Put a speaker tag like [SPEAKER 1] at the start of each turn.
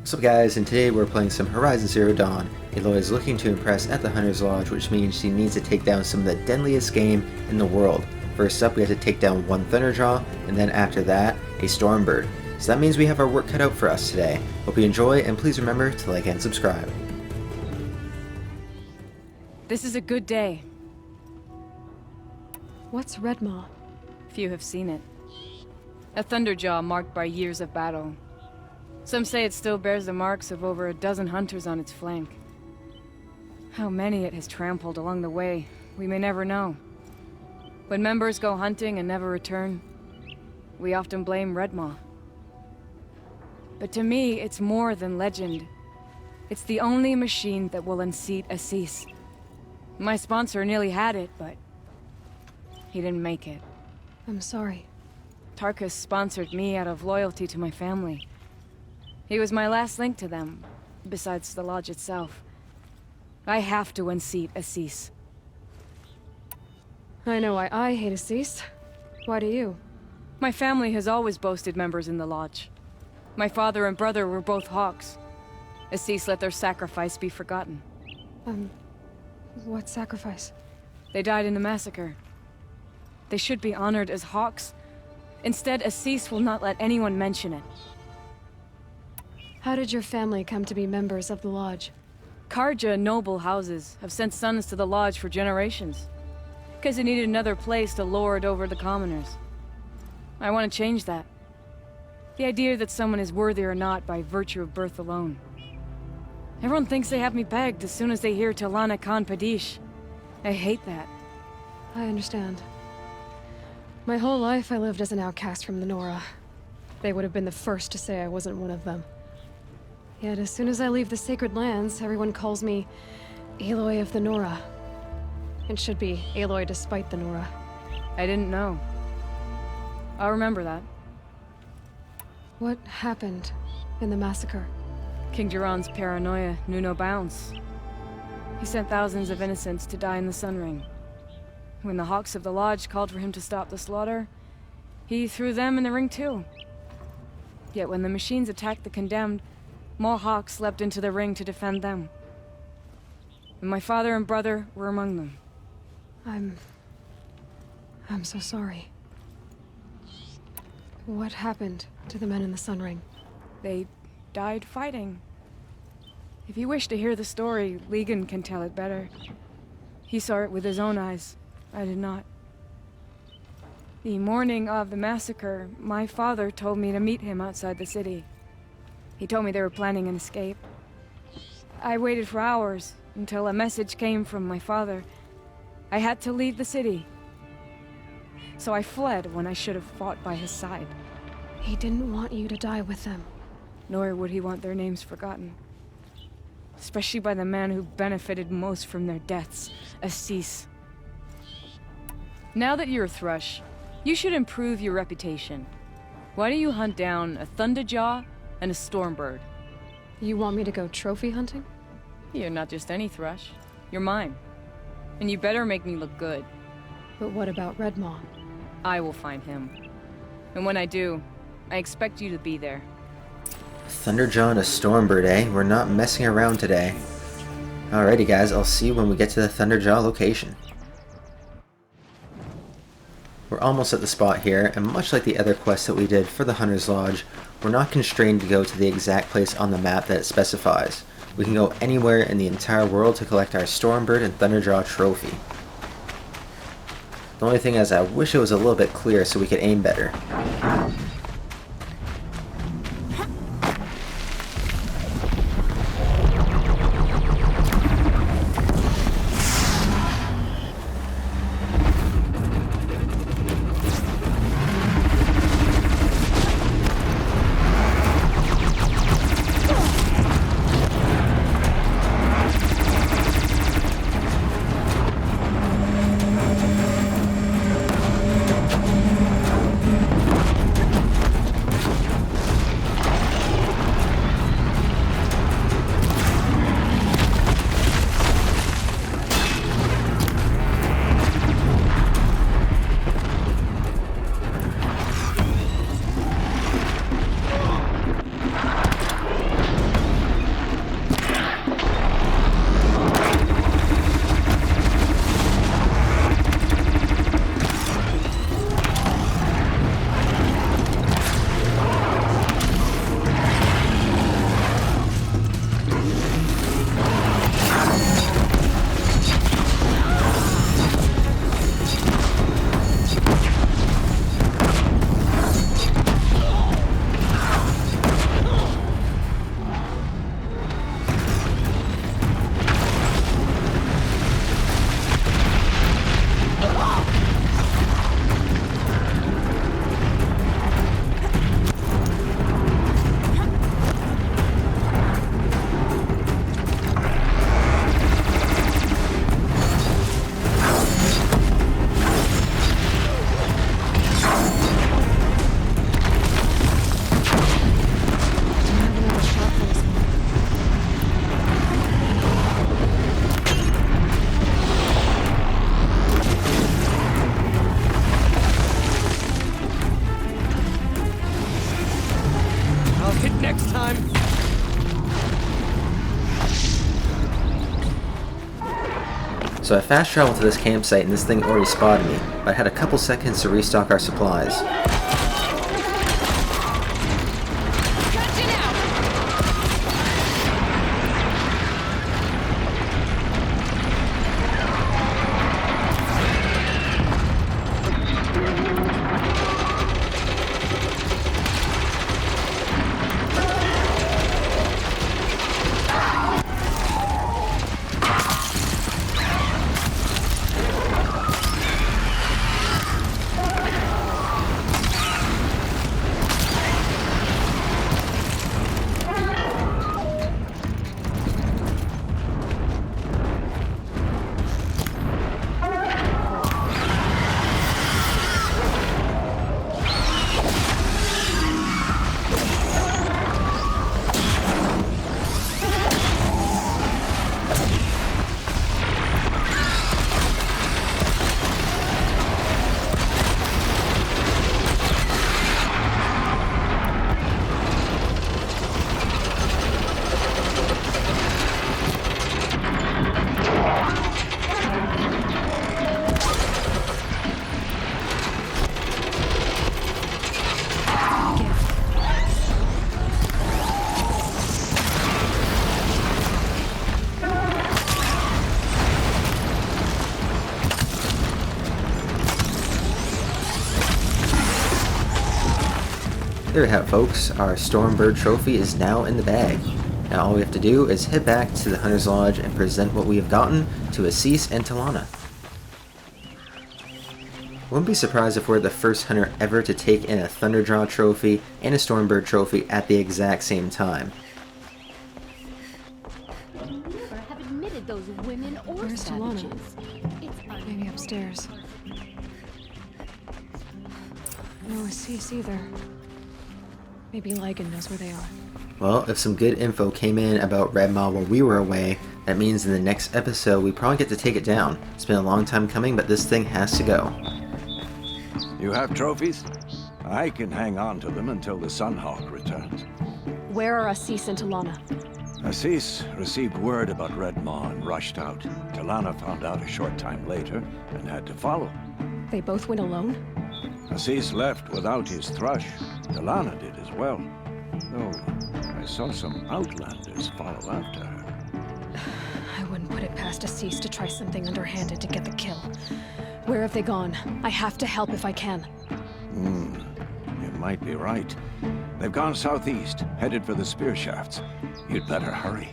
[SPEAKER 1] What's up guys, and today we're playing some Horizon Zero Dawn. Aloy is looking to impress at the Hunter's Lodge, which means she needs to take down some of the deadliest game in the world. First up, we have to take down one Thunderjaw, and then after that, a Stormbird. So that means we have our work cut out for us today. Hope you enjoy, and please remember to like and subscribe.
[SPEAKER 2] This is a good day.
[SPEAKER 3] What's Redmaw?
[SPEAKER 2] Few have seen it. A Thunderjaw marked by years of battle. Some say it still bears the marks of over a dozen hunters on its flank. How many it has trampled along the way, we may never know. When members go hunting and never return, we often blame Redmaw. But to me, it's more than legend. It's the only machine that will unseat Ahsis. My sponsor nearly had it, but he didn't make it.
[SPEAKER 3] I'm sorry.
[SPEAKER 2] Tarkus sponsored me out of loyalty to my family. He was my last link to them, besides the lodge itself. I have to unseat Ahsis.
[SPEAKER 3] I know why I hate Ahsis. Why do you?
[SPEAKER 2] My family has always boasted members in the lodge. My father and brother were both hawks. Ahsis let their sacrifice be forgotten.
[SPEAKER 3] What sacrifice?
[SPEAKER 2] They died in the massacre. They should be honored as hawks. Instead, Ahsis will not let anyone mention it.
[SPEAKER 3] How did your family come to be members of the lodge?
[SPEAKER 2] Karja noble houses have sent sons to the lodge for generations. Because they needed another place to lord over the commoners. I want to change that. The idea that someone is worthy or not by virtue of birth alone. Everyone thinks they have me pegged as soon as they hear Talanah Khan Padish. I hate that.
[SPEAKER 3] I understand. My whole life I lived as an outcast from the Nora. They would have been the first to say I wasn't one of them. Yet as soon as I leave the sacred lands, everyone calls me Aloy of the Nora. It should be Aloy despite the Nora.
[SPEAKER 2] I didn't know. I'll remember that.
[SPEAKER 3] What happened in the massacre?
[SPEAKER 2] King Jiran's paranoia knew no bounds. He sent thousands of innocents to die in the Sun Ring. When the Hawks of the Lodge called for him to stop the slaughter, he threw them in the ring too. Yet when the machines attacked the condemned, more Hawks leapt into the ring to defend them. And my father and brother were among them.
[SPEAKER 3] I'm so sorry. What happened to the men in the Sun Ring?
[SPEAKER 2] They died fighting. If you wish to hear the story, Legan can tell it better. He saw it with his own eyes. I did not. The morning of the massacre, my father told me to meet him outside the city. He told me they were planning an escape. I waited for hours until a message came from my father. I had to leave the city. So I fled when I should have fought by his side.
[SPEAKER 3] He didn't want you to die with them.
[SPEAKER 2] Nor would he want their names forgotten. Especially by the man who benefited most from their deaths, Ahsis. Now that you're a Thrush, you should improve your reputation. Why don't you hunt down a Thunderjaw and a Stormbird?
[SPEAKER 3] You want me to go trophy hunting?
[SPEAKER 2] You're not just any Thrush. You're mine. And you better make me look good.
[SPEAKER 3] But what about Redmaw?
[SPEAKER 2] I will find him. And when I do, I expect you to be there.
[SPEAKER 1] Thunderjaw and a Stormbird, eh? We're not messing around today. Alrighty guys, I'll see you when we get to the Thunderjaw location. We're almost at the spot here, and much like the other quests that we did for the Hunter's Lodge, we're not constrained to go to the exact place on the map that it specifies. We can go anywhere in the entire world to collect our Stormbird and Thunderjaw trophy. The only thing is I wish it was a little bit clearer so we could aim better.
[SPEAKER 4] next time.
[SPEAKER 1] So I fast traveled to this campsite and this thing already spotted me, but I had a couple seconds to restock our supplies. There you have it, folks. Our Stormbird trophy is now in the bag. Now all we have to do is head back to the Hunter's Lodge and present what we have gotten to Ahsis and Talanah. Wouldn't be surprised if we're the first hunter ever to take in a Thunderjaw trophy and a Stormbird trophy at the exact same time.
[SPEAKER 5] Have admitted those women or
[SPEAKER 3] Where's Talanah?
[SPEAKER 5] savages. It's
[SPEAKER 3] Maybe upstairs. No Ahsis either. Maybe Lygan knows where they are.
[SPEAKER 1] Well, if some good info came in about Red Maw while we were away, that means in the next episode we probably get to take it down. It's been a long time coming, but this thing has to go.
[SPEAKER 6] You have trophies? I can hang on to them until the Sunhawk returns.
[SPEAKER 3] Where are Ahsis and Talanah?
[SPEAKER 6] Ahsis received word about Red Maw and rushed out. Talanah found out a short time later and had to follow.
[SPEAKER 3] They both went alone?
[SPEAKER 6] Ahsis left without his Thrush. Talanah did as well. Though I saw some Outlanders follow after her.
[SPEAKER 3] I wouldn't put it past Ahsis to try something underhanded to get the kill. Where have they gone? I have to help if I can.
[SPEAKER 6] You might be right. They've gone southeast, headed for the spear shafts. You'd better hurry.